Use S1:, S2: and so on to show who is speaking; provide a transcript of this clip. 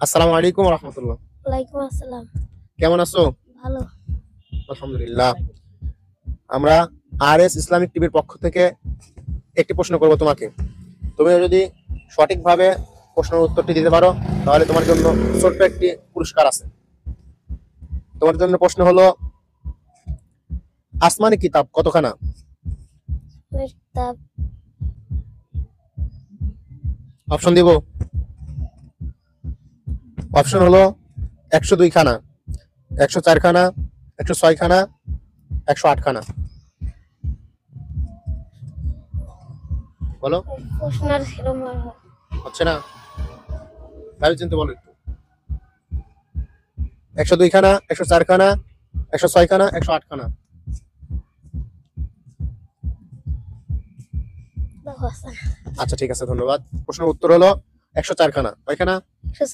S1: আসসালামু আলাইকুম রহমতুল্লাহ।
S2: ওয়ালাইকুম আসসালাম।
S1: কেমন আছো?
S2: ভালো।
S1: আলহামদুলিল্লাহ। আমরা আরএস ইসলামিক টিভির পক্ষ থেকে একটি প্রশ্ন করব তোমাকে। তুমি যদি সঠিকভাবে প্রশ্নের উত্তরটি দিতে পারো তাহলে তোমার জন্য ছোট্ট একটি পুরস্কার আছে। তোমার জন্য প্রশ্ন হলো, আসমানি কিতাব কতখানা?
S2: কিতাব
S1: অপশন দিব। অপশন হলো 102 খানা, 104 খানা, 106 খানা, 108 খানা। বলো।
S2: প্রশ্নের সেরকম
S1: হচ্ছে না, ভাবে চিন্তে বলো একটু। 102 খানা, 104 খানা, 106 খানা, 108 খানা। আচ্ছা ঠিক আছে, ধন্যবাদ। প্রশ্নের উত্তর হলো 104 খানা। কয় খানা?